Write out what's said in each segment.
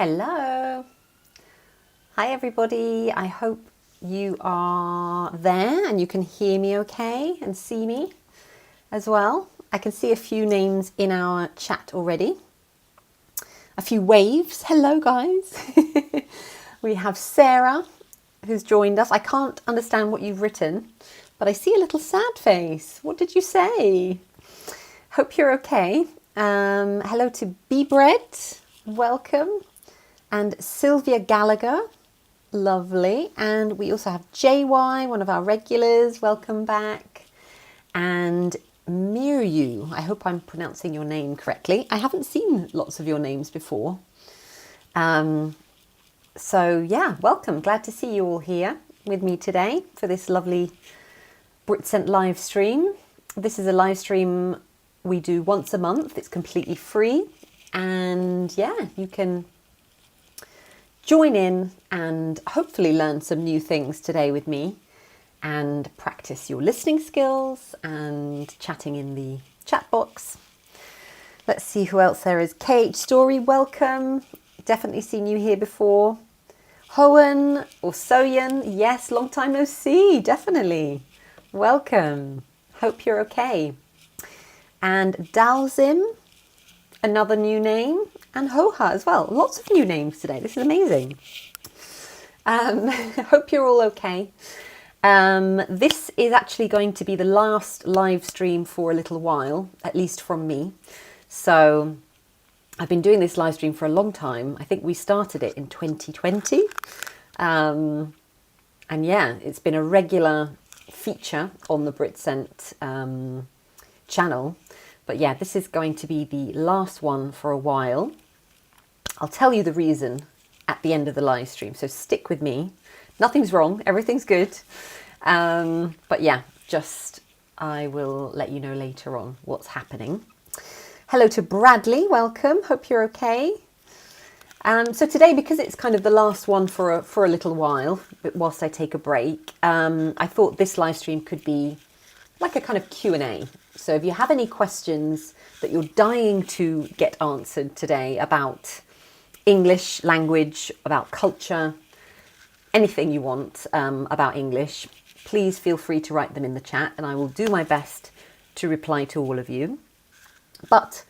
Hello. Hi everybody. I hope you are there and you can hear me okay and see me as well. I can see a few names in our chat already. A few waves. Hello guys. We have Sarah who's joined us. I can't understand what you've written, but I see a little sad face. What did you say? Hope you're okay. Hello to B Bread. Welcome. And Sylvia Gallagher. Lovely. And we also have JY, one of our regulars. Welcome back. And Miryu. I hope I'm pronouncing your name correctly. I haven't seen lots of your names before. So yeah, welcome. Glad to see you all here with me today for this lovely Britsent live stream. This is a live stream we do once a month. It's completely free. And yeah, you can join in and hopefully learn some new things today with me and practice your listening skills and chatting in the chat box. Let's see who else there is. KH Story, welcome. Definitely seen you here before. Hoen or Soyen, yes, long time no see, definitely. Welcome. Hope you're okay. And Dalzim, another new name. And Hoha as well. Lots of new names today. This is amazing. Hope you're all okay. This is actually going to be the last live stream for a little while, at least from me. So I've been doing this live stream for a long time. I think we started it in 2020. And yeah, it's been a regular feature on the Britsent channel. But yeah, this is going to be the last one for a while. I'll tell you the reason at the end of the live stream, so stick with me. Nothing's wrong, everything's good. But yeah, I will let you know later on what's happening. Hello to Bradley, welcome, hope you're okay. So today, because it's kind of the last one for a little while, whilst I take a break, I thought this live stream could be like a kind of Q&A. So if you have any questions that you're dying to get answered today about English language, about culture, anything you want about English, please feel free to write them in the chat and I will do my best to reply to all of you. But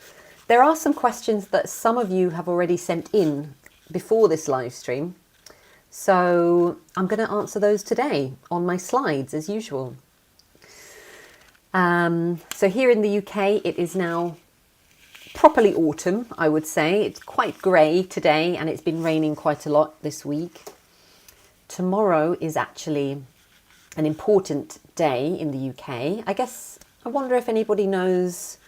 there are some questions that some of you have already sent in before this live stream. So I'm going to answer those today on my slides as usual. So here in the UK, it is now properly autumn, I would say. It's quite grey today and it's been raining quite a lot this week. Tomorrow is actually an important day in the UK. I wonder if anybody knows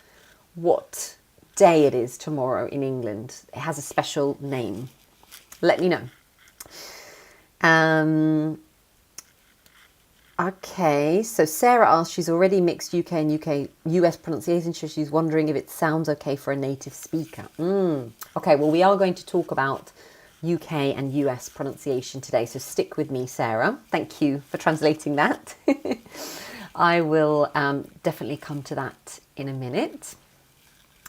what day it is tomorrow in England. It has a special name. Let me know. Okay, so Sarah asked, she's already mixed UK and US pronunciation, so she's wondering if it sounds okay for a native speaker. Okay, well, we are going to talk about UK and US pronunciation today, so stick with me, Sarah. Thank you for translating that. I will definitely come to that in a minute.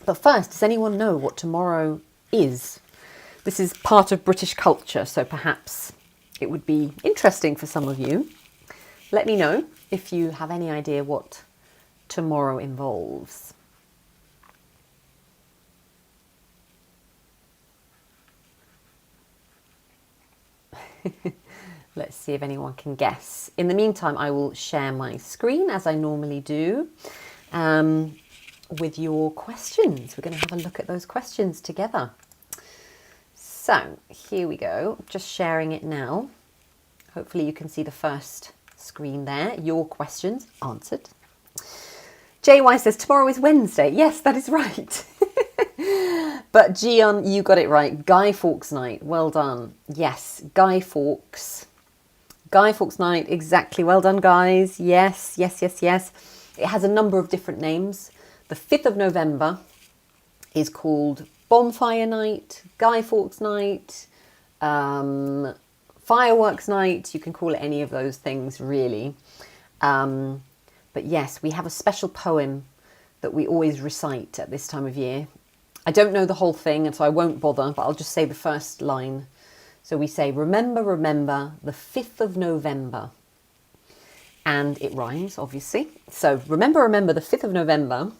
But first, does anyone know what tomorrow is? This is part of British culture, so perhaps it would be interesting for some of you. Let me know if you have any idea what tomorrow involves. Let's see if anyone can guess. In the meantime, I will share my screen as I normally do with your questions. We're going to have a look at those questions together. So here we go. Just sharing it now. Hopefully you can see the first screen there. Your questions answered. JY says tomorrow is Wednesday. Yes, that is right. But Gian, you got it right. Guy Fawkes night. Well done. Yes, Guy Fawkes. Guy Fawkes night. Exactly. Well done, guys. Yes, yes, yes, yes. It has a number of different names. The 5th of November is called Bonfire Night, Guy Fawkes Night, Fireworks Night. You can call it any of those things, really. But yes, we have a special poem that we always recite at this time of year. I don't know the whole thing, and so I won't bother, but I'll just say the first line. So we say, remember, remember, the 5th of November. And it rhymes, obviously. So remember, remember, the 5th of November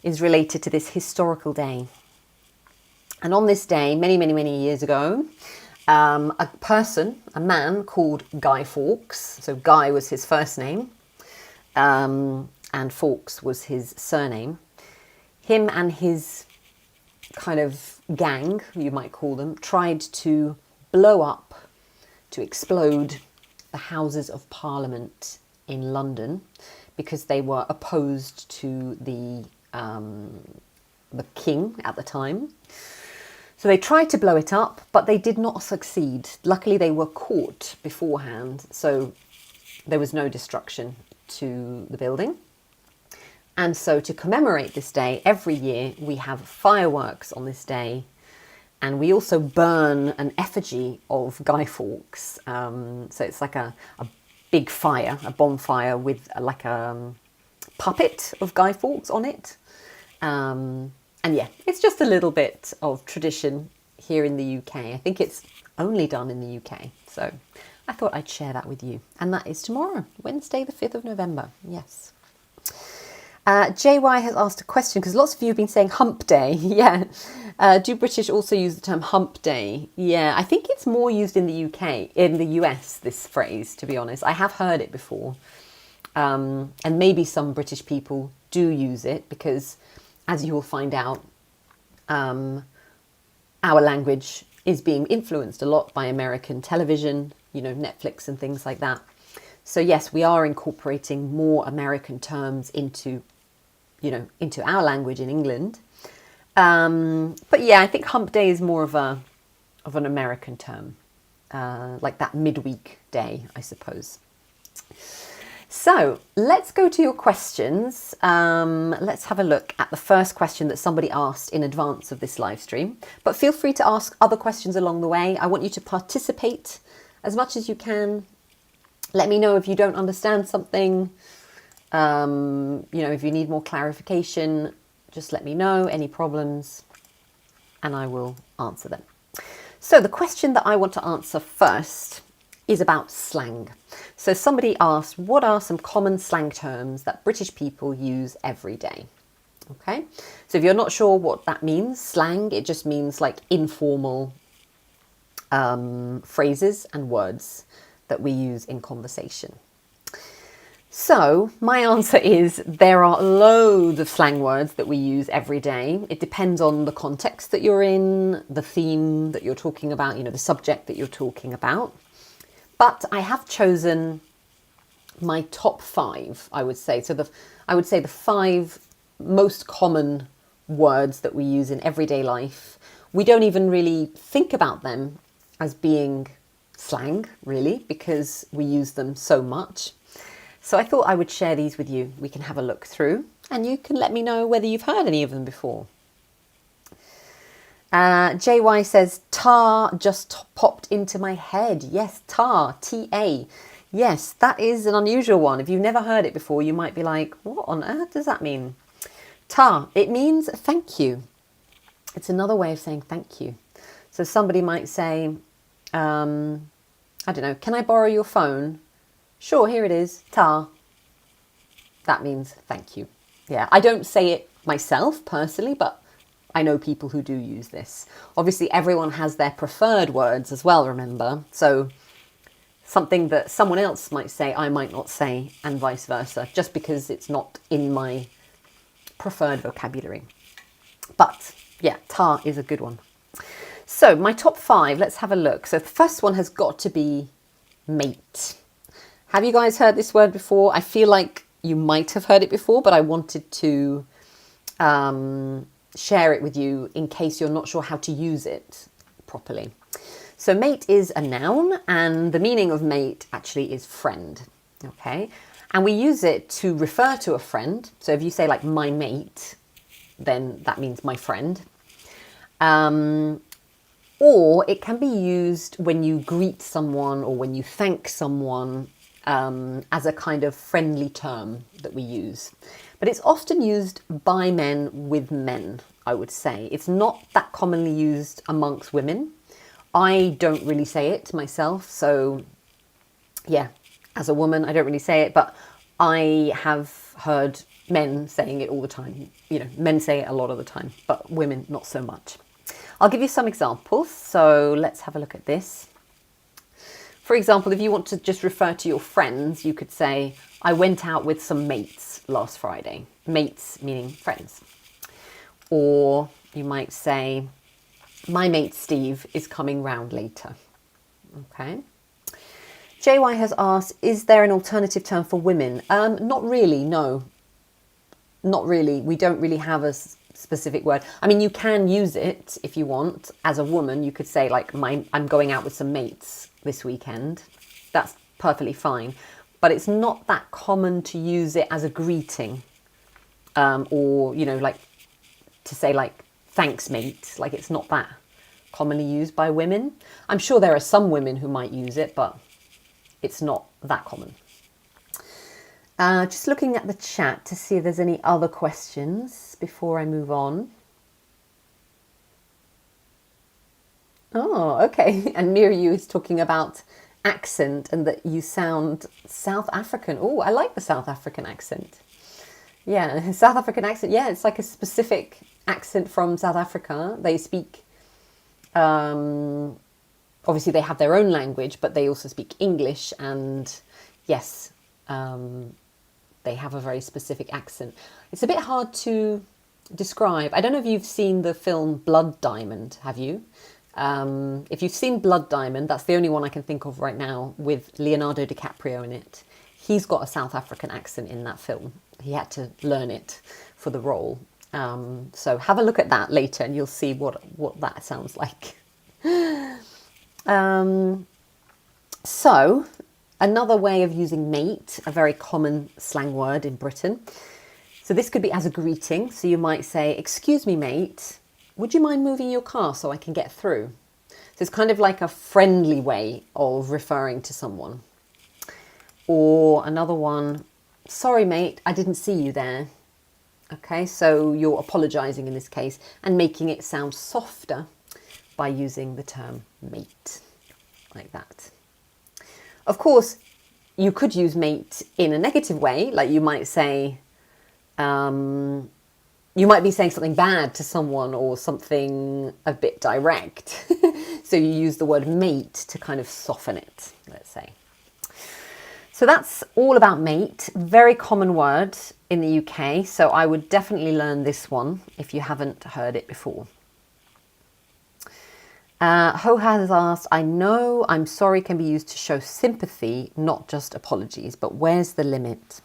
is related to this historical day. And on this day, many, many, many years ago, a man called Guy Fawkes, so Guy was his first name, and Fawkes was his surname. Him and his kind of gang, you might call them, tried to blow up, to explode the Houses of Parliament in London because they were opposed to the king at the time. So they tried to blow it up, but they did not succeed. Luckily, they were caught beforehand, so there was no destruction to the building. And so to commemorate this day, every year we have fireworks on this day, and we also burn an effigy of Guy Fawkes. So it's like a big fire, a bonfire with like a puppet of Guy Fawkes on it. And yeah, it's just a little bit of tradition here in the UK. I think it's only done in the UK. So I thought I'd share that with you. And that is tomorrow, Wednesday, the 5th of November. Yes. JY has asked a question because lots of you have been saying hump day. Yeah. Do British also use the term hump day? Yeah, I think it's more used in the UK, in the US, this phrase, to be honest. I have heard it before. And maybe some British people do use it because, as you will find out, our language is being influenced a lot by American television, you know, Netflix and things like that. So yes, we are incorporating more American terms into our language in England. But yeah, I think hump day is more of an American term, like that midweek day, I suppose. So let's go to your questions. Let's have a look at the first question that somebody asked in advance of this live stream. But feel free to ask other questions along the way. I want you to participate as much as you can. Let me know if you don't understand something. If you need more clarification, just let me know, any problems, and I will answer them. So the question that I want to answer first is about slang. So somebody asked, what are some common slang terms that British people use every day? Okay, so if you're not sure what that means, slang, it just means like informal phrases and words that we use in conversation. So my answer is there are loads of slang words that we use every day. It depends on the context that you're in, the theme that you're talking about, the subject that you're talking about. But I have chosen my top 5, I would say. So I would say the 5 most common words that we use in everyday life. We don't even really think about them as being slang, really, because we use them so much. So I thought I would share these with you. We can have a look through and you can let me know whether you've heard any of them before. JY says, tar just popped into my head. Yes, tar, T-A. Yes, that is an unusual one. If you've never heard it before, you might be like, what on earth does that mean? Tar, it means thank you. It's another way of saying thank you. So somebody might say, I don't know, can I borrow your phone? Sure, here it is, tar. That means thank you. Yeah, I don't say it myself personally, but I know people who do use this. Obviously, everyone has their preferred words as well, remember? So something that someone else might say, I might not say, and vice versa, just because it's not in my preferred vocabulary. But yeah, tar is a good one. So my top 5, let's have a look. So the first one has got to be mate. Have you guys heard this word before? I feel like you might have heard it before, but I wanted to share it with you in case you're not sure how to use it properly. So mate is a noun, and the meaning of mate actually is friend. Okay, and we use it to refer to a friend. So if you say like my mate, then that means my friend. Or it can be used when you greet someone or when you thank someone as a kind of friendly term that we use. But it's often used by men with men, I would say. It's not that commonly used amongst women. I don't really say it myself, so yeah, as a woman, I don't really say it, but I have heard men saying it all the time. You know, men say it a lot of the time, but women not so much. I'll give you some examples, so let's have a look at this. For example, if you want to just refer to your friends, you could say, I went out with some mates last Friday. Mates meaning friends. Or you might say, my mate Steve is coming round later. Okay. JY has asked, is there an alternative term for women? Not really, no. Not really. We don't really have a specific word. I mean, you can use it if you want. As a woman, you could say like, I'm going out with some mates this weekend. That's perfectly fine. But it's not that common to use it as a greeting. Or, you know, like to say like, thanks mate. Like it's not that commonly used by women. I'm sure there are some women who might use it, but it's not that common. Just looking at the chat to see if there's any other questions before I move on. Oh, okay. And Miriu is talking about accent and that you sound South African. Oh, I like the South African accent. Yeah, South African accent. Yeah, it's like a specific accent from South Africa. They speak, obviously they have their own language, but they also speak English. And yes, they have a very specific accent. It's a bit hard to describe. I don't know if you've seen the film Blood Diamond, have you? If you've seen Blood Diamond, that's the only one I can think of right now with Leonardo DiCaprio in it. He's got a South African accent in that film. He had to learn it for the role. So have a look at that later and you'll see what that sounds like. So another way of using mate, a very common slang word in Britain. So this could be as a greeting. So you might say, excuse me, mate, would you mind moving your car so I can get through? So it's kind of like a friendly way of referring to someone. Or another one, sorry, mate, I didn't see you there. Okay, so you're apologizing in this case and making it sound softer by using the term mate, like that. Of course, you could use mate in a negative way, like you might say, you might be saying something bad to someone or something a bit direct. So you use the word mate to kind of soften it, let's say. So that's all about mate, very common word in the UK. So I would definitely learn this one if you haven't heard it before. Ho has asked, I know I'm sorry can be used to show sympathy, not just apologies, but where's the limit?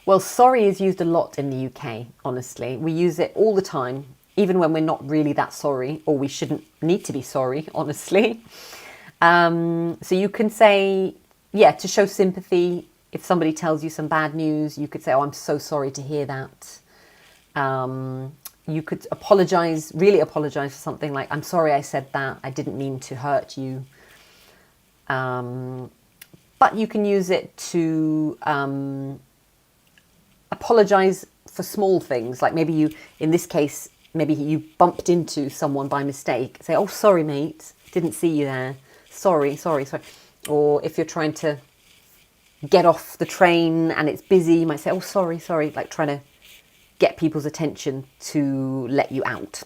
Well, sorry is used a lot in the UK, honestly. We use it all the time, even when we're not really that sorry, or we shouldn't need to be sorry, honestly. So you can say, yeah, to show sympathy, if somebody tells you some bad news, you could say, oh, I'm so sorry to hear that. You could apologize, really apologize for something like, I'm sorry I said that, I didn't mean to hurt you. But you can use it to apologize for small things, like maybe you, in this case, maybe you bumped into someone by mistake. Say, oh, sorry, mate, didn't see you there. Sorry. Or if you're trying to get off the train and it's busy, you might say, oh, sorry, like trying to get people's attention to let you out.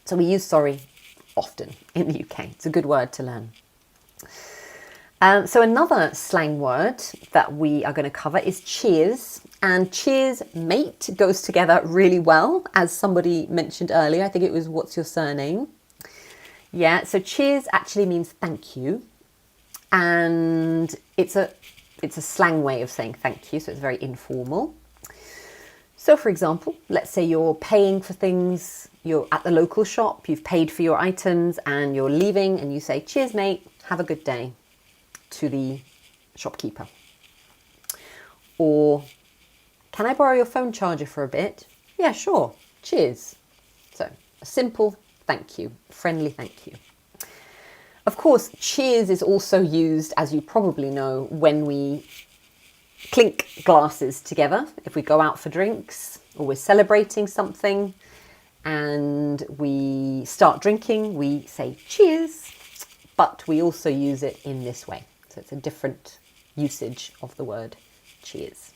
So we use sorry often in the UK. It's a good word to learn. So another slang word that we are going to cover is cheers. And cheers, mate, goes together really well, as somebody mentioned earlier. I think it was, what's your surname? Yeah, so cheers actually means thank you. And it's a slang way of saying thank you, so it's very informal. So for example, let's say you're paying for things, you're at the local shop, you've paid for your items and you're leaving and you say, cheers mate, have a good day, to the shopkeeper. Or, can I borrow your phone charger for a bit? Yeah, sure, cheers. So a simple thank you, friendly thank you. Of course, cheers is also used, as you probably know, when we clink glasses together, if we go out for drinks. or we're celebrating something and we start drinking, we say cheers, but we also use it in this way. So it's a different usage of the word cheers.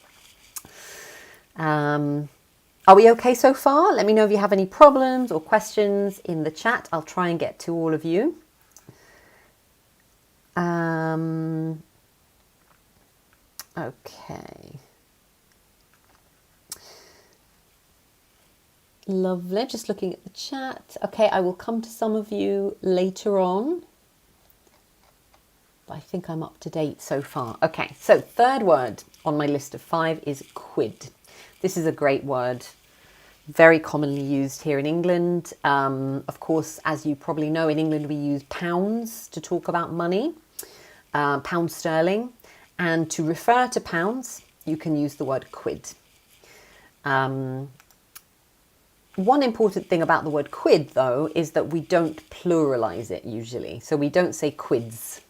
Are we okay so far? Let me know if you have any problems or questions in the chat. I'll try and get to all of you. Okay. Lovely. Just looking at the chat. Okay, I will come to some of you later on. But I think I'm up to date so far. Okay, so third word on my list of 5 is quid. This is a great word, very commonly used here in England. Of course, as you probably know, in England we use pounds to talk about money, pound sterling. And to refer to pounds, you can use the word quid. One important thing about the word quid, though, is that we don't pluralize it usually. So we don't say quids.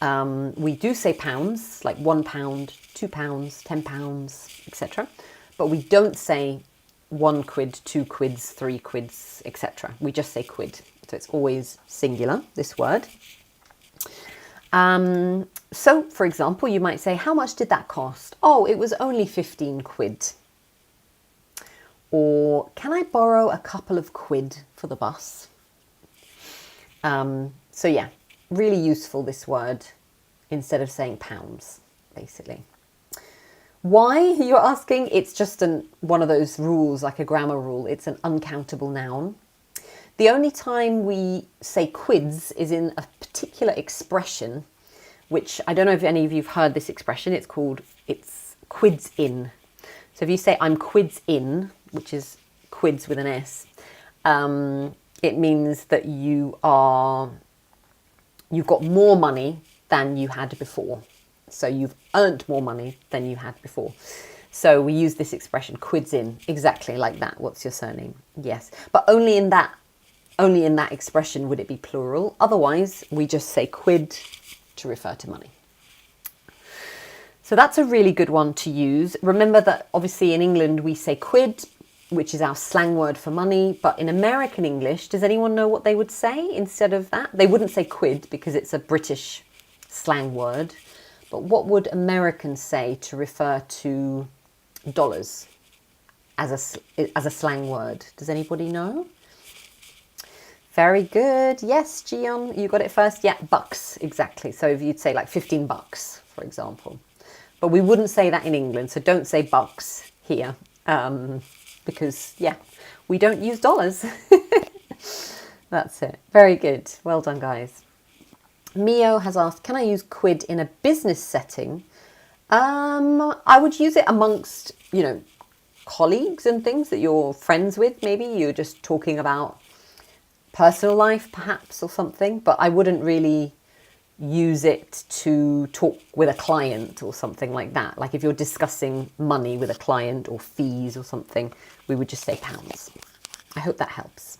We do say pounds, like £1, £2, £10, etc. But we don't say 1 quid, 2 quids, 3 quids, etc. We just say quid. So it's always singular, this word. So, for example, you might say, how much did that cost? Oh, it was only 15 quid. Or, can I borrow a couple of quid for the bus? So yeah, really useful, this word, instead of saying pounds, basically. Why, you're asking? It's just one of those rules, like a grammar rule. It's an uncountable noun. The only time we say quids is in a particular expression, which I don't know if any of you have heard this expression. It's quids in. So if you say I'm quids in, which is quids with an S, it means that you've got more money than you had before. So you've earned more money than you had before. So we use this expression, quids in, exactly like that. What's your surname? Yes. But only in that expression would it be plural. Otherwise, we just say quid to refer to money. So that's a really good one to use. Remember that obviously in England we say quid, which is our slang word for money. But in American English, does anyone know what they would say instead of that? They wouldn't say quid because it's a British slang word. But what would Americans say to refer to dollars as a slang word? Does anybody know? Very good. Yes, Gian, you got it first. Yeah, bucks, exactly. So if you'd say like 15 bucks, for example. But we wouldn't say that in England, so don't say bucks here. Because, yeah, we don't use dollars. That's it. Very good. Well done, guys. Mio has asked, can I use quid in a business setting? I would use it amongst, colleagues and things that you're friends with. Maybe you're just talking about personal life, perhaps, or something. But I wouldn't really use it to talk with a client or something like that. Like if you're discussing money with a client or fees or something, we would just say pounds. I hope that helps.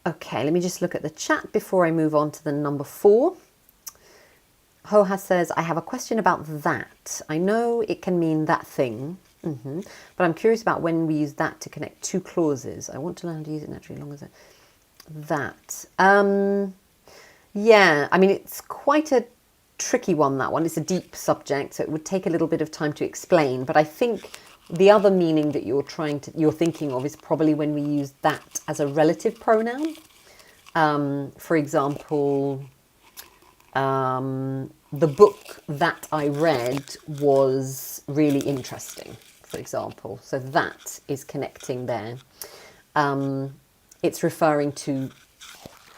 Okay, let me just look at the chat before I move on to the number 4. Hoha says, I have a question about that. I know it can mean that thing, but I'm curious about when we use that to connect 2 clauses. I want to learn how to use it naturally, long as that. Yeah, I mean, it's quite a tricky one, that one. It's a deep subject, so it would take a little bit of time to explain. But I think the other meaning that you're thinking of is probably when we use that as a relative pronoun. For example, the book that I read was really interesting, for example. So that is connecting there. It's referring to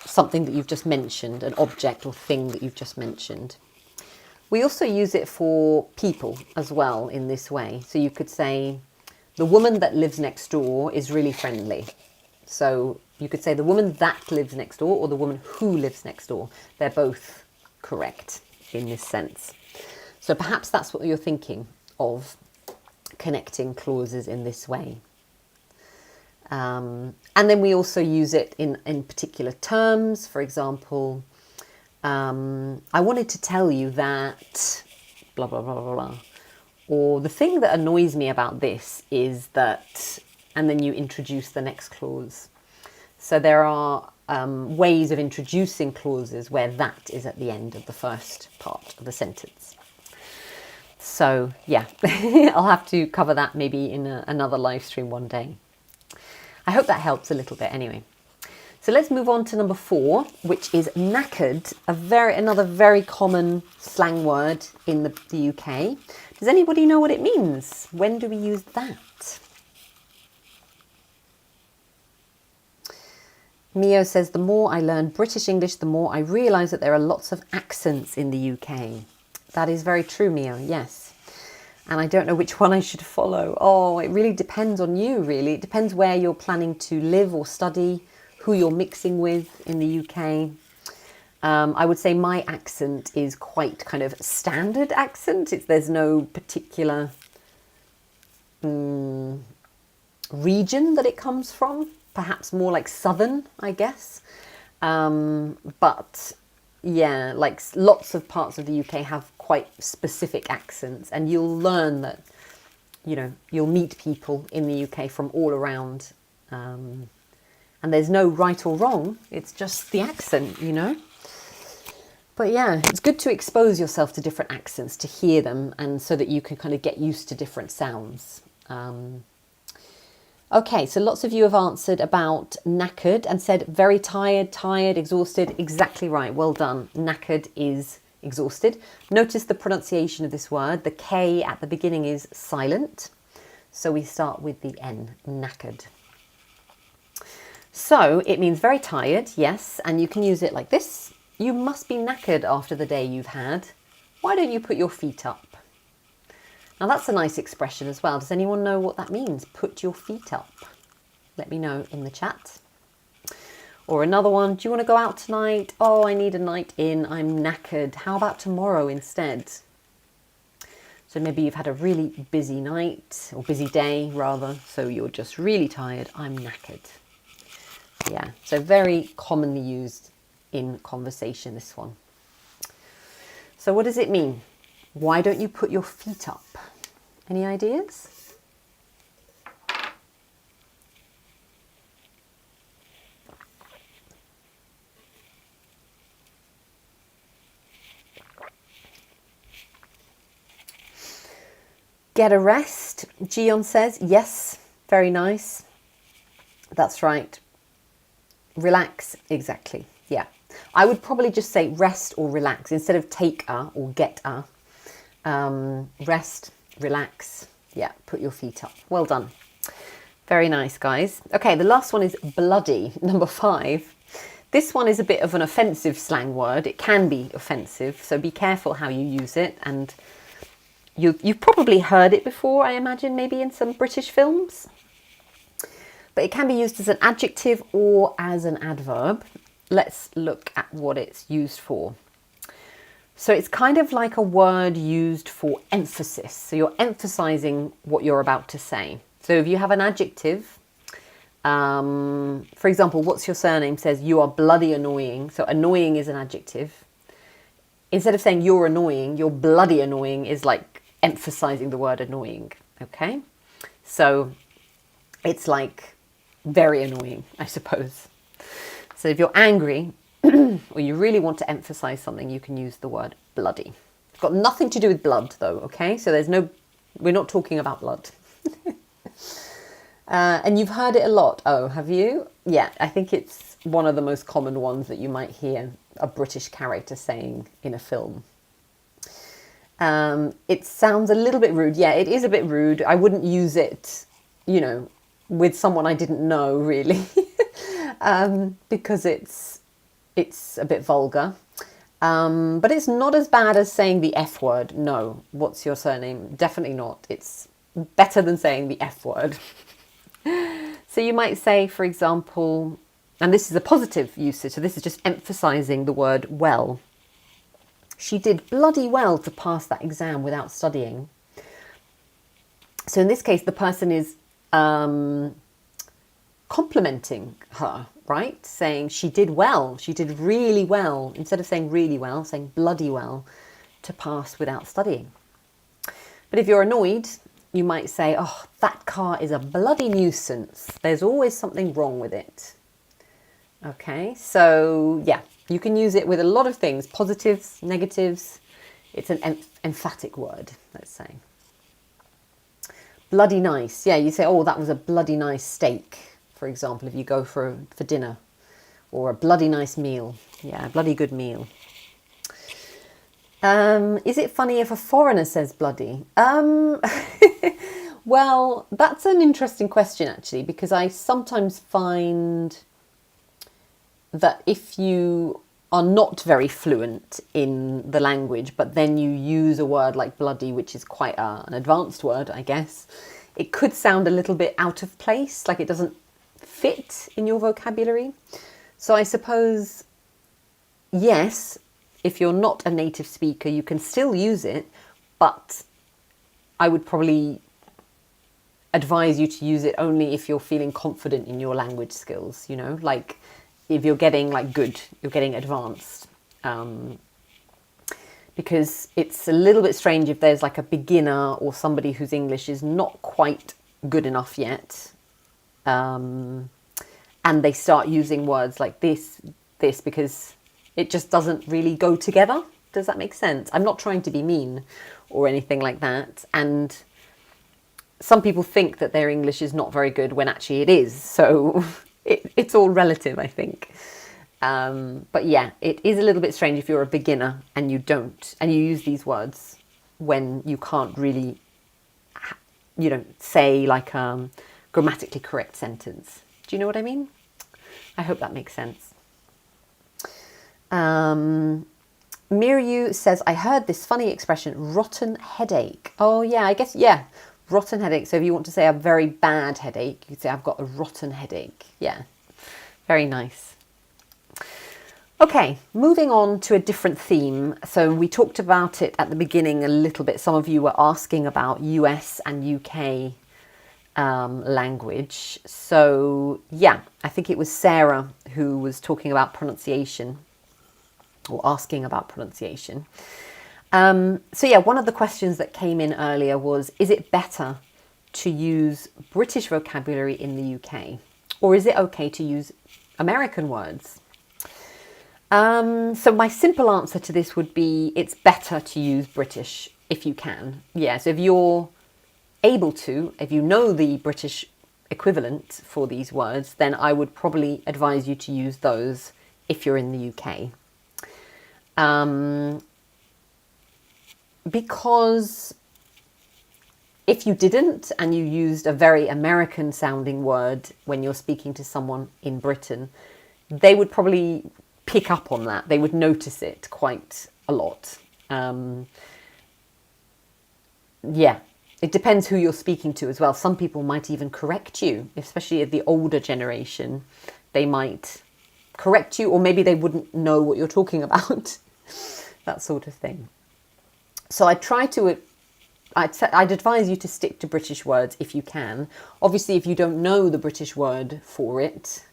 something that you've just mentioned, an object or thing that you've just mentioned. We also use it for people as well in this way. So you could say, the woman that lives next door is really friendly. So you could say the woman that lives next door or the woman who lives next door. They're both correct in this sense. So perhaps that's what you're thinking of, connecting clauses in this way. And then we also use it in particular terms. For example, I wanted to tell you that blah, blah, blah, blah, blah. Or the thing that annoys me about this is that, and then you introduce the next clause. So there are ways of introducing clauses where that is at the end of the first part of the sentence. So yeah, I'll have to cover that maybe in another live stream one day. I hope that helps a little bit anyway. So let's move on to number 4, which is knackered, another very common slang word in the UK. Does anybody know what it means? When do we use that? Mio says, the more I learn British English, the more I realise that there are lots of accents in the UK. That is very true, Mio, yes. And I don't know which one I should follow. Oh, it really depends on you, really. It depends where you're planning to live or study, who you're mixing with in the UK. I would say my accent is quite kind of standard accent. There's no particular region that it comes from. Perhaps more like southern, I guess. But yeah, like lots of parts of the UK have quite specific accents, and you'll learn that, you know, you'll meet people in the UK from all around. And there's no right or wrong. It's just the accent, you know. But yeah, it's good to expose yourself to different accents, to hear them, and so that you can kind of get used to different sounds. Okay, so lots of you have answered about knackered and said very tired, exhausted. Exactly right. Well done. Knackered is exhausted. Notice the pronunciation of this word. The K at the beginning is silent. So we start with the N, knackered. So it means very tired, yes, and you can use it like this. You must be knackered after the day you've had. Why don't you put your feet up? Now that's a nice expression as well. Does anyone know what that means? Put your feet up. Let me know in the chat. Or another one, do you want to go out tonight? Oh, I need a night in, I'm knackered. How about tomorrow instead? So maybe you've had a really busy night, or busy day rather, so you're just really tired. I'm knackered. Yeah, so very commonly used in conversation, this one. So what does it mean? Why don't you put your feet up? Any ideas? Get a rest, Gion says. Yes, very nice. That's right. Relax, exactly, yeah. I would probably just say rest or relax instead of take a or get a. Rest, relax, yeah, put your feet up. Well done. Very nice, guys. Okay, the last one is bloody, number 5. This one is a bit of an offensive slang word. It can be offensive, so be careful how you use it. And you've probably heard it before, I imagine, maybe in some British films. But it can be used as an adjective or as an adverb. Let's look at what it's used for. So it's kind of like a word used for emphasis. So you're emphasizing what you're about to say. So if you have an adjective, for example, what's your surname says you are bloody annoying. So annoying is an adjective. Instead of saying you're annoying, you're bloody annoying is like emphasizing the word annoying. Okay? So it's like very annoying, I suppose. So if you're angry or you really want to emphasize something, you can use the word bloody. It's got nothing to do with blood though, okay? So we're not talking about blood. And you've heard it a lot. Oh, have you? Yeah, I think it's one of the most common ones that you might hear a British character saying in a film. It sounds a little bit rude. Yeah, it is a bit rude. I wouldn't use it, you know, with someone I didn't know really, because it's a bit vulgar. But it's not as bad as saying the F word. No, what's your surname? Definitely not. It's better than saying the F word. So you might say, for example, and this is a positive usage, so this is just emphasizing the word well. She did bloody well to pass that exam without studying. So in this case, the person is complimenting her, right? Saying she did well, she did really well. Instead of saying really well, saying bloody well to pass without studying. But if you're annoyed, you might say, oh, that car is a bloody nuisance. There's always something wrong with it. Okay, so yeah, you can use it with a lot of things, positives, negatives. It's an emphatic word, let's say. Bloody nice. Yeah, you say, oh, that was a bloody nice steak, for example, if you go for dinner. Or a bloody nice meal. Yeah, a bloody good meal. Is it funny if a foreigner says bloody? Well, that's an interesting question, actually, because I sometimes find that if you are not very fluent in the language, but then you use a word like bloody, which is quite an advanced word, I guess, it could sound a little bit out of place, like it doesn't fit in your vocabulary. So I suppose, yes, if you're not a native speaker, you can still use it, but I would probably advise you to use it only if you're feeling confident in your language skills, you know, like if you're getting like good, you're getting advanced. Because it's a little bit strange if there's like a beginner or somebody whose English is not quite good enough yet. And they start using words like this, because it just doesn't really go together. Does that make sense? I'm not trying to be mean or anything like that. And some people think that their English is not very good when actually it is. So it's all relative, I think. But yeah, it is a little bit strange if you're a beginner and you use these words when you can't really, say like a grammatically correct sentence. Do you know what I mean? I hope that makes sense. Miryu says, I heard this funny expression, rotten headache. Oh yeah, I guess, yeah, rotten headache. So if you want to say a very bad headache, you could say, I've got a rotten headache. Yeah, very nice. Okay, moving on to a different theme. So we talked about it at the beginning a little bit. Some of you were asking about US and UK language. So yeah, I think it was Sarah who was talking about pronunciation or asking about pronunciation. So yeah, one of the questions that came in earlier was, is it better to use British vocabulary in the UK? Or is it okay to use American words? So my simple answer to this would be, it's better to use British if you can. Yeah, so if you're able to, if you know the British equivalent for these words, then I would probably advise you to use those if you're in the UK. Because if you didn't and you used a very American sounding word when you're speaking to someone in Britain, they would probably pick up on that. They would notice it quite a lot. Yeah, it depends who you're speaking to as well. Some people might even correct you, especially the older generation. They might correct you, or maybe they wouldn't know what you're talking about. That sort of thing. So I'd advise you to stick to British words if you can. Obviously, if you don't know the British word for it,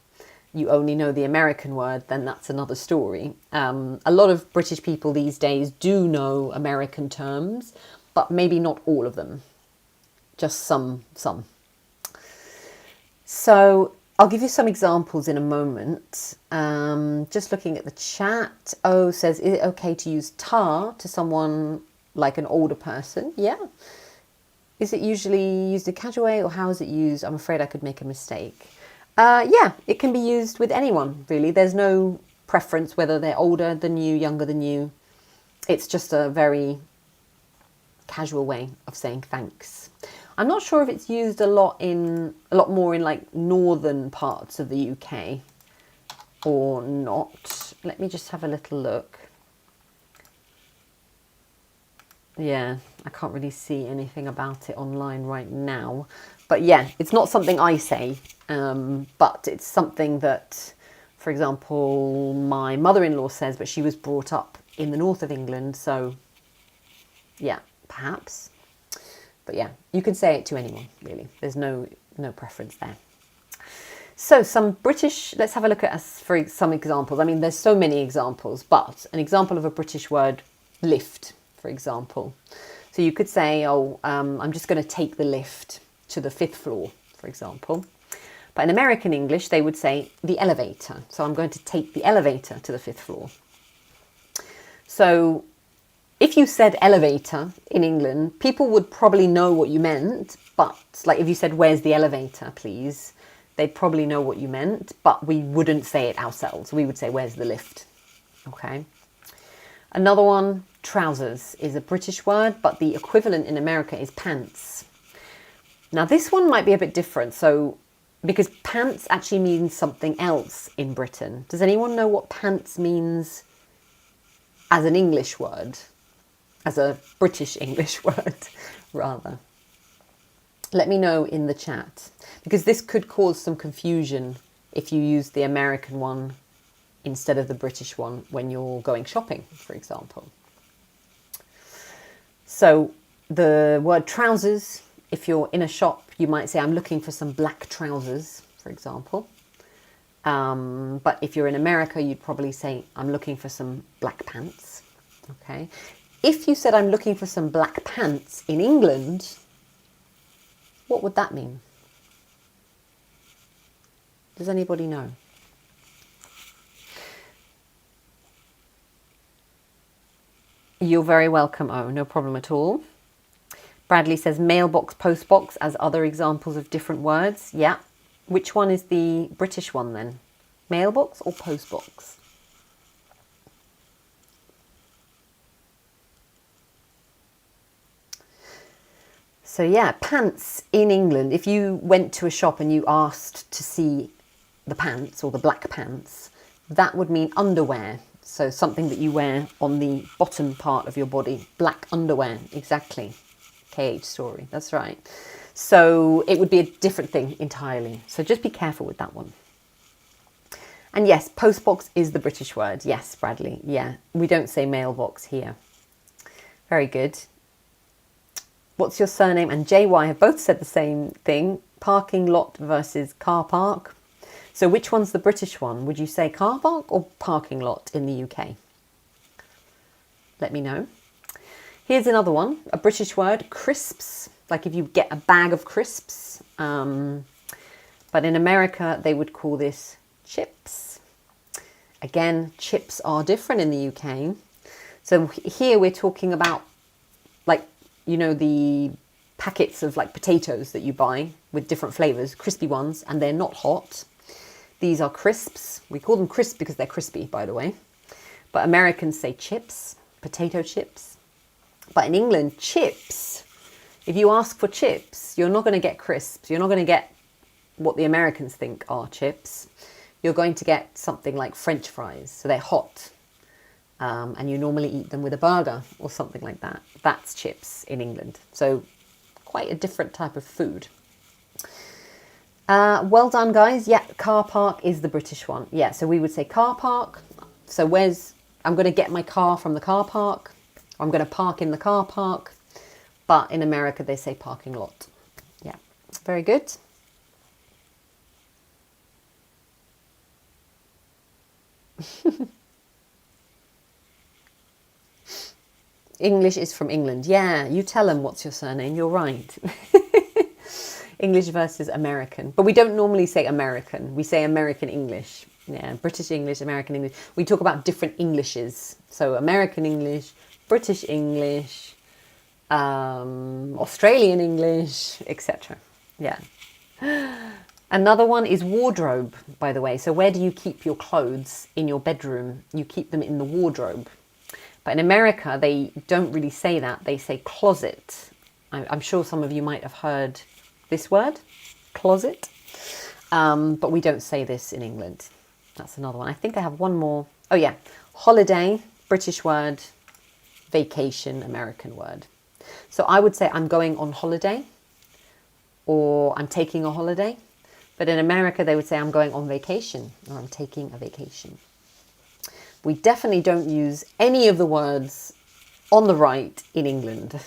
you only know the American word, then that's another story. A lot of British people these days do know American terms, but maybe not all of them. Just some. So I'll give you some examples in a moment. Just looking at the chat. O says, is it okay to use ta to someone like an older person? Yeah. Is it usually used in a casual way, or how is it used? I'm afraid I could make a mistake. Yeah, it can be used with anyone, really. There's no preference whether they're older than you, younger than you. It's just a very casual way of saying thanks. I'm not sure if it's used a lot more in like northern parts of the UK or not. Let me just have a little look. Yeah, I can't really see anything about it online right now. But yeah, it's not something I say, but it's something that, for example, my mother-in-law says, but she was brought up in the north of England. So yeah, perhaps. But yeah, you can say it to anyone, really. There's no preference there. So some British, let's have a look at for some examples. I mean, there's so many examples, but an example of a British word, lift, for example. So you could say, oh, I'm just going to take the lift to the 5th floor, for example. But in American English, they would say the elevator. So I'm going to take the elevator to the 5th floor. So if you said elevator in England, people would probably know what you meant. But like if you said, where's the elevator, please? They'd probably know what you meant, but we wouldn't say it ourselves. We would say, where's the lift? Okay. Another one, trousers, is a British word, but the equivalent in America is pants. Now this one might be a bit different. So because pants actually means something else in Britain. Does anyone know what pants means as an English word? As a British English word, rather. Let me know in the chat, because this could cause some confusion if you use the American one instead of the British one when you're going shopping, for example. So the word trousers, if you're in a shop, you might say, I'm looking for some black trousers, for example. But if you're in America, you'd probably say, I'm looking for some black pants. Okay. If you said, I'm looking for some black pants in England, what would that mean? Does anybody know? You're very welcome. Oh, no problem at all. Bradley says mailbox, postbox as other examples of different words. Yeah. Which one is the British one then? Mailbox or postbox? So yeah, pants in England, if you went to a shop and you asked to see the pants or the black pants, that would mean underwear. So something that you wear on the bottom part of your body. Black underwear, exactly. KH story, that's right. So it would be a different thing entirely. So just be careful with that one. And yes, postbox is the British word. Yes, Bradley. Yeah, we don't say mailbox here. Very good. What's your surname? And JY have both said the same thing. Parking lot versus car park. So which one's the British one? Would you say car park or parking lot in the UK? Let me know. Here's another one, a British word, crisps. Like if you get a bag of crisps. But in America, they would call this chips. Again, chips are different in the UK. So here we're talking about, like, you know, the packets of like potatoes that you buy with different flavors, crispy ones, and they're not hot. These are crisps. We call them crisps because they're crispy, by the way. But Americans say chips, potato chips. But in England, chips, if you ask for chips, you're not going to get crisps. You're not going to get what the Americans think are chips. You're going to get something like French fries. So they're hot. And you normally eat them with a burger or something like that. That's chips in England. So quite a different type of food. Well done, guys. Yeah, car park is the British one. Yeah, so we would say car park. So I'm going to get my car from the car park. I'm going to park in the car park. But in America, they say parking lot. Yeah, very good. English is from England. Yeah, you tell them what's your surname. You're right. English versus American. But we don't normally say American. We say American English. Yeah, British English, American English. We talk about different Englishes. So American English, British English, Australian English, etc. Yeah. Another one is wardrobe, by the way. So where do you keep your clothes in your bedroom? You keep them in the wardrobe. But in America, they don't really say that. They say closet. I'm sure some of you might have heard this word, closet. But we don't say this in England. That's another one. I think I have one more. Oh yeah, holiday, British word, vacation, American word. So I would say I'm going on holiday or I'm taking a holiday. But in America, they would say I'm going on vacation or I'm taking a vacation. We definitely don't use any of the words on the right in England.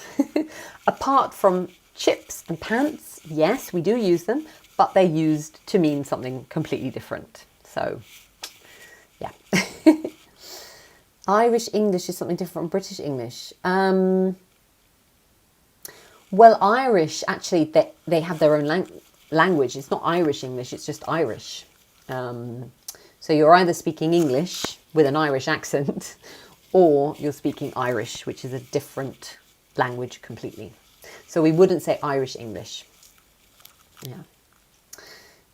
Apart from chips and pants, yes, we do use them, but they're used to mean something completely different. So, yeah. Irish English is something different from British English. Well, Irish, actually, they have their own language. It's not Irish English, it's just Irish. So you're either speaking English with an Irish accent, or you're speaking Irish, which is a different language completely. So we wouldn't say Irish English. Yeah.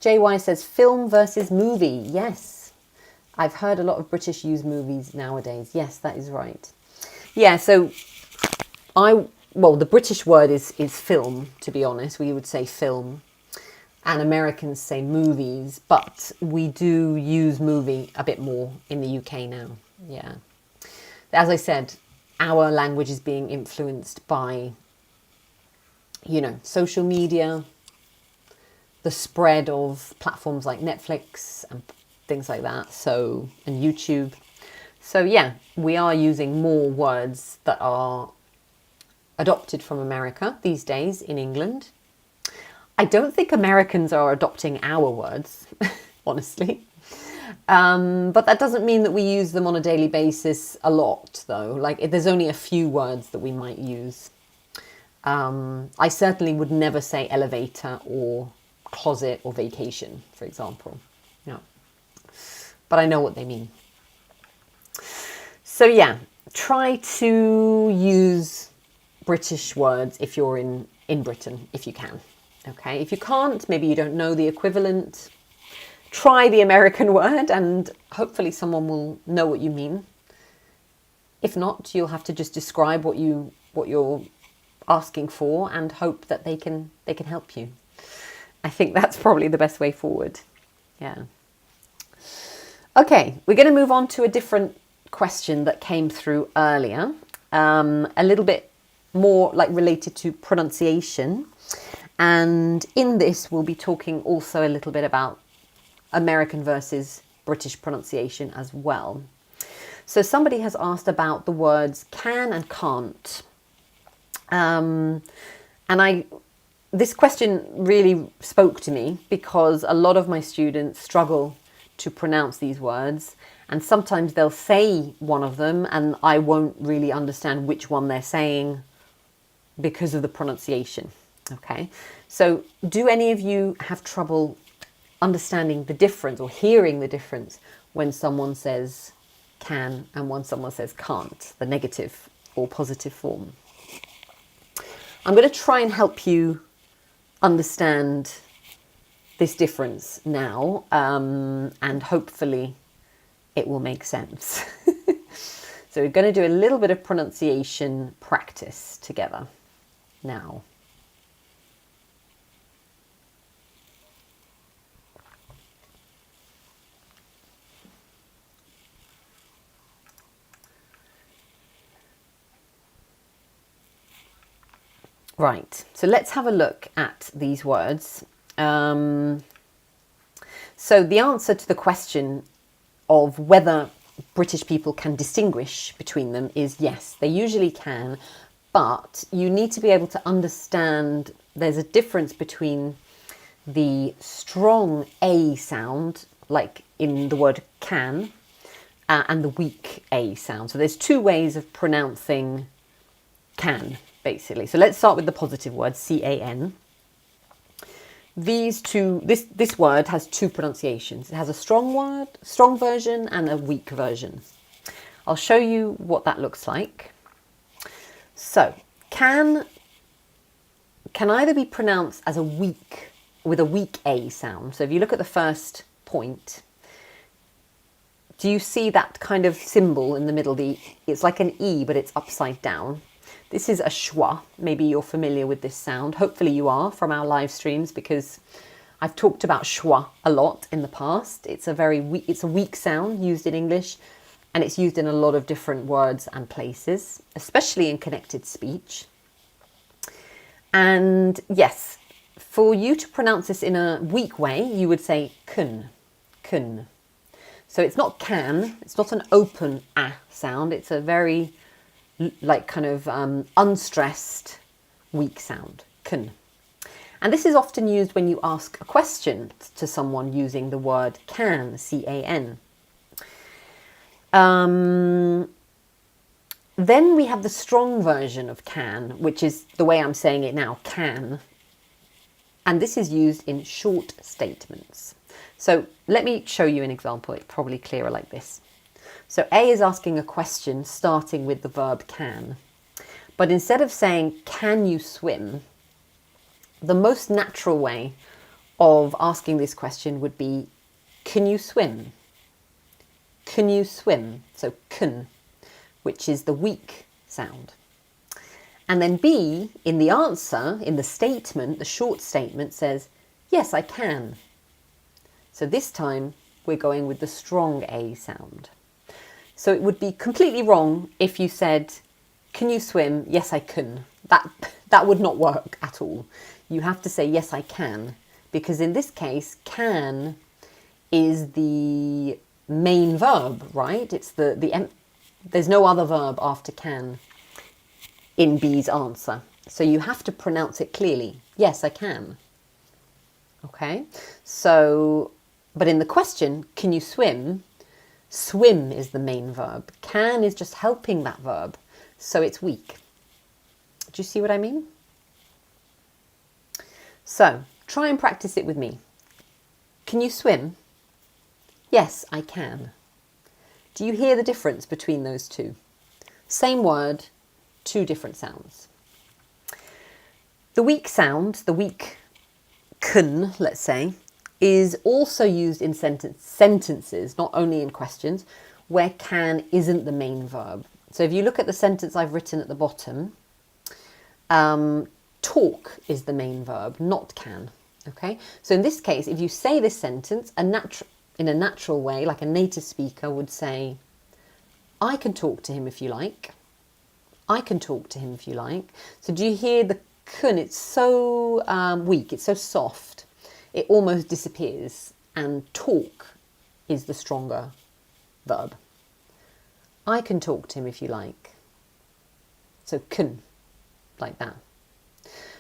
JY says film versus movie. Yes. I've heard a lot of British use movies nowadays. Yes, that is right. Yeah, so the British word is film, to be honest. We would say film. And Americans say movies, but we do use movie a bit more in the UK now. Yeah. As I said, our language is being influenced by, social media, the spread of platforms like Netflix and things like that, and YouTube. So yeah, we are using more words that are adopted from America these days in England. I don't think Americans are adopting our words, honestly. But that doesn't mean that we use them on a daily basis a lot, though. Like, there's only a few words that we might use. I certainly would never say elevator or closet or vacation, for example. No. But I know what they mean. So yeah, try to use British words if you're in Britain, if you can. Okay, if you can't, maybe you don't know the equivalent, try the American word and hopefully someone will know what you mean. If not, you'll have to just describe what you're asking for and hope that they can help you. I think that's probably the best way forward. Yeah. Okay, we're going to move on to a different question that came through earlier, a little bit more like related to pronunciation. And in this, we'll be talking also a little bit about American versus British pronunciation as well. So somebody has asked about the words can and can't. This question really spoke to me because a lot of my students struggle to pronounce these words, and sometimes they'll say one of them and I won't really understand which one they're saying because of the pronunciation. Okay, so do any of you have trouble understanding the difference or hearing the difference when someone says can and when someone says can't, the negative or positive form? I'm going to try and help you understand this difference now, and hopefully it will make sense. So we're going to do a little bit of pronunciation practice together now. Right, so let's have a look at these words. So the answer to the question of whether British people can distinguish between them is yes, they usually can, but you need to be able to understand there's a difference between the strong A sound, like in the word can, and the weak A sound. So there's two ways of pronouncing can, basically. So let's start with the positive word, C-A-N. This word has two pronunciations. It has a strong version and a weak version. I'll show you what that looks like. So can either be pronounced as with a weak A sound. So if you look at the first point, do you see that kind of symbol in the middle? It's like an E, but it's upside down. This is a schwa. Maybe you're familiar with this sound. Hopefully you are from our live streams, because I've talked about schwa a lot in the past. It's a weak sound used in English, and it's used in a lot of different words and places, especially in connected speech. And yes, for you to pronounce this in a weak way, you would say kun. So it's not can, it's not an open ah sound. It's a very unstressed, weak sound, kun. And this is often used when you ask a question to someone using the word can, C-A-N. Then we have the strong version of can, which is the way I'm saying it now, can. And this is used in short statements. So let me show you an example. It's probably clearer like this. So A is asking a question starting with the verb can. But instead of saying, can you swim? The most natural way of asking this question would be, can you swim? Can you swim? So can, which is the weak sound. And then B, in the answer, in the statement, the short statement says, yes, I can. So this time we're going with the strong A sound. So it would be completely wrong if you said, can you swim? Yes, I can. That would not work at all. You have to say, yes, I can. Because in this case, can is the main verb, right? It's there's no other verb after can in B's answer. So you have to pronounce it clearly. Yes, I can. Okay? So, but in the question, can you swim? Swim is the main verb. Can is just helping that verb. So it's weak. Do you see what I mean? So, try and practice it with me. Can you swim? Yes, I can. Do you hear the difference between those two? Same word, two different sounds. The weak sound, the weak can, let's say, is also used in sentences, not only in questions, where can isn't the main verb. So if you look at the sentence I've written at the bottom, talk is the main verb, not can. Okay? So in this case, if you say this sentence in a natural way, like a native speaker would say, I can talk to him if you like. I can talk to him if you like. So do you hear the can? It's so weak, it's so soft, it almost disappears. And talk is the stronger verb. I can talk to him if you like. So can, like that.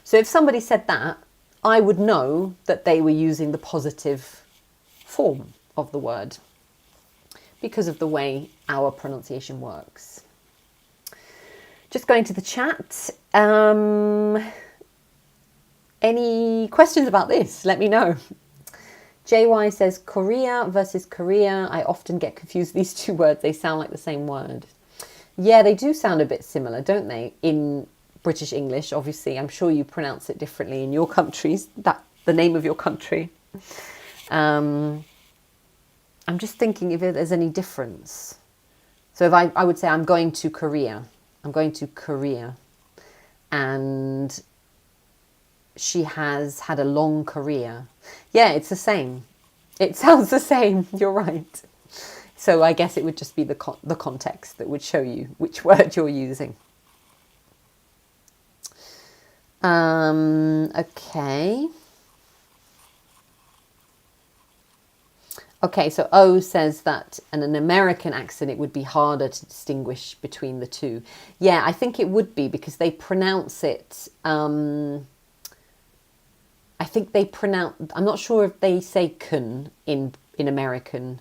So if somebody said that, I would know that they were using the positive form of the word because of the way our pronunciation works. Just going to the chat. Any questions about this? Let me know. JY says Korea versus Korea. I often get confused with these two words. They sound like the same word. Yeah, they do sound a bit similar, don't they? In British English, obviously. I'm sure you pronounce it differently in your countries. That's the name of your country. I'm just thinking if there's any difference. So if I would say I'm going to Korea. I'm going to Korea. And she has had a long career. Yeah, it's the same. It sounds the same. You're right. So I guess it would just be the context that would show you which word you're using. Okay. Okay, so O says that in an American accent it would be harder to distinguish between the two. Yeah, I think it would be because they pronounce it... I think they pronounce... I'm not sure if they say kun in American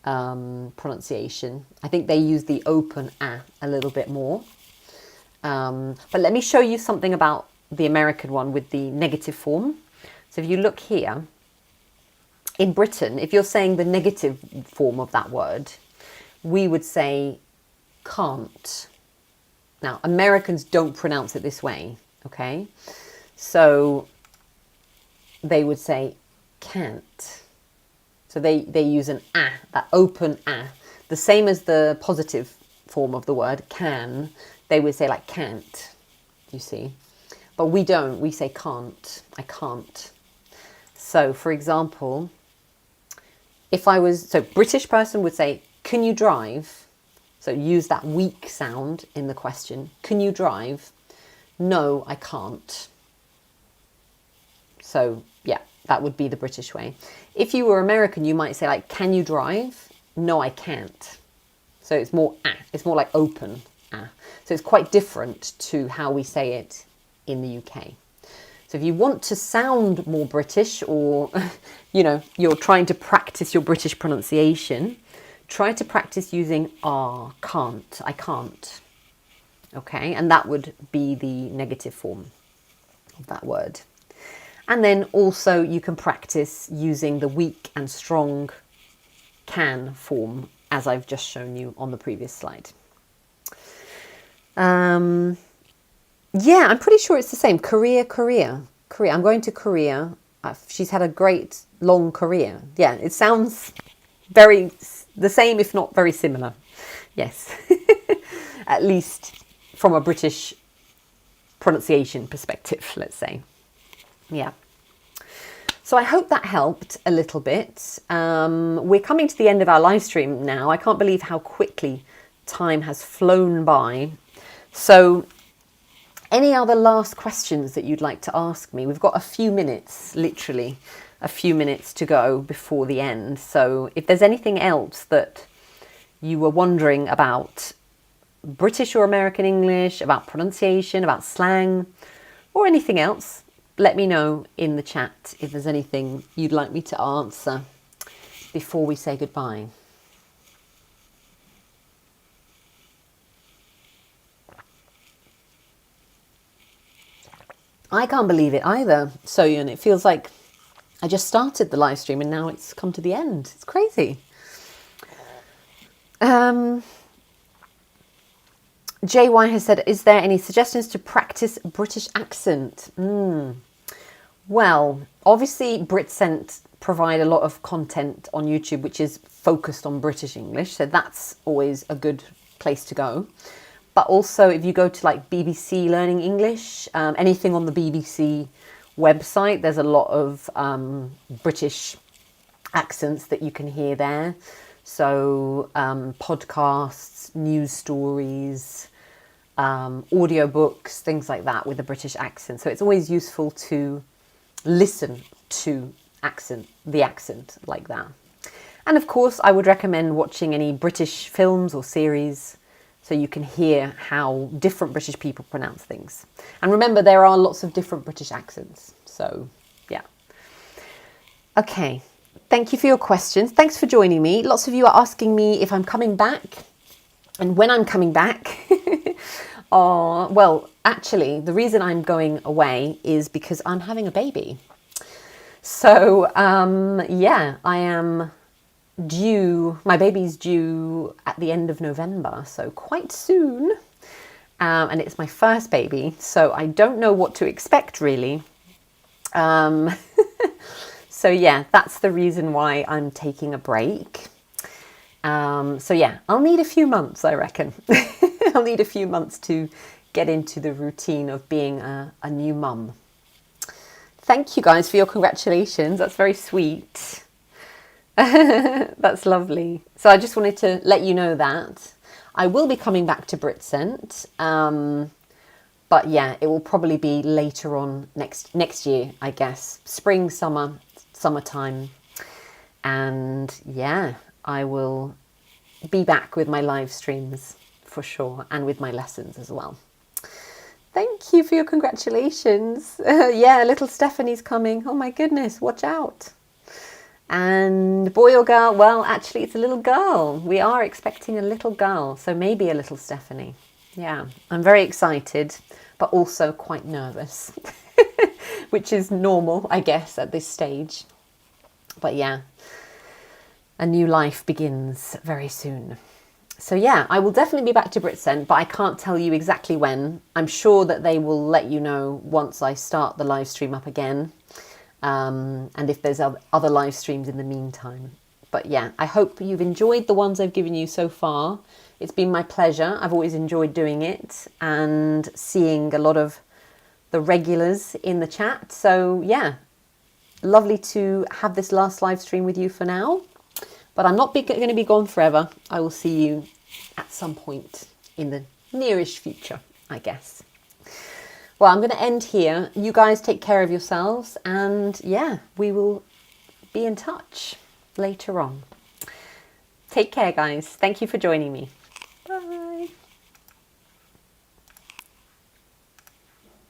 pronunciation. I think they use the open a little bit more. But let me show you something about the American one with the negative form. So if you look here, in Britain, if you're saying the negative form of that word, we would say can't. Now, Americans don't pronounce it this way, okay? So they would say can't. So they use an a, that open a, the same as the positive form of the word can. They would say like can't, you see. But we don't, we say can't, I can't. So for example, so British person would say, can you drive? So use that weak sound in the question. Can you drive? No, I can't. So yeah, that would be the British way. If you were American, you might say like, can you drive? No, I can't. So it's more it's more like open So it's quite different to how we say it in the UK. So if you want to sound more British, or, you know, you're trying to practice your British pronunciation, try to practice using can't, I can't. Okay, and that would be the negative form of that word. And then also you can practice using the weak and strong can form, as I've just shown you on the previous slide. Yeah, I'm pretty sure it's the same. Korea. I'm going to Korea. She's had a great long career. Yeah, it sounds very the same, if not very similar. Yes, at least from a British pronunciation perspective, let's say. Yeah. So I hope that helped a little bit. We're coming to the end of our live stream now. I can't believe how quickly time has flown by. So any other last questions that you'd like to ask me? We've got a few minutes, literally a few minutes to go before the end. So if there's anything else that you were wondering about British or American English, about pronunciation, about slang, or anything else, let me know in the chat if there's anything you'd like me to answer before we say goodbye. I can't believe it either, Soyun. It feels like I just started the live stream and now it's come to the end. It's crazy. JY has said, is there any suggestions to practice British accent? Well, obviously Britsent provide a lot of content on YouTube which is focused on British English, so that's always a good place to go. But also if you go to like BBC Learning English, anything on the BBC website, there's a lot of British accents that you can hear there. So podcasts, news stories, audiobooks, things like that with a British accent. So it's always useful to listen to the accent like that. And of course, I would recommend watching any British films or series so you can hear how different British people pronounce things. And remember, there are lots of different British accents. So, yeah. Okay. Thank you for your questions. Thanks for joining me. Lots of you are asking me if I'm coming back and when I'm coming back. Well, actually, the reason I'm going away is because I'm having a baby. So, yeah, I am due, my baby's due at the end of November, so quite soon. And it's my first baby, so I don't know what to expect really. So yeah, that's the reason why I'm taking a break. So yeah, I'll need a few months, I reckon. I'll need a few months to get into the routine of being a new mum. Thank you guys for your congratulations. That's very sweet. That's lovely. So I just wanted to let you know that I will be coming back to Britsent. But yeah, it will probably be later on next year, I guess. Spring, summertime. And yeah, I will be back with my live streams for sure, and with my lessons as well. Thank you for your congratulations. Yeah, little Stephanie's coming. Oh my goodness, watch out. And boy or girl? Well, actually it's a little girl. We are expecting a little girl, so maybe a little Stephanie. Yeah, I'm very excited, but also quite nervous, which is normal, I guess, at this stage. But yeah, a new life begins very soon. So yeah, I will definitely be back to Britsent, but I can't tell you exactly when. I'm sure that they will let you know once I start the live stream up again. And if there's other live streams in the meantime. But yeah, I hope you've enjoyed the ones I've given you so far. It's been my pleasure. I've always enjoyed doing it and seeing a lot of the regulars in the chat. So yeah, lovely to have this last live stream with you for now. But I'm not going to be gone forever. I will see you at some point in the nearish future, I guess. Well, I'm going to end here. You guys take care of yourselves. And yeah, we will be in touch later on. Take care, guys. Thank you for joining me. Bye.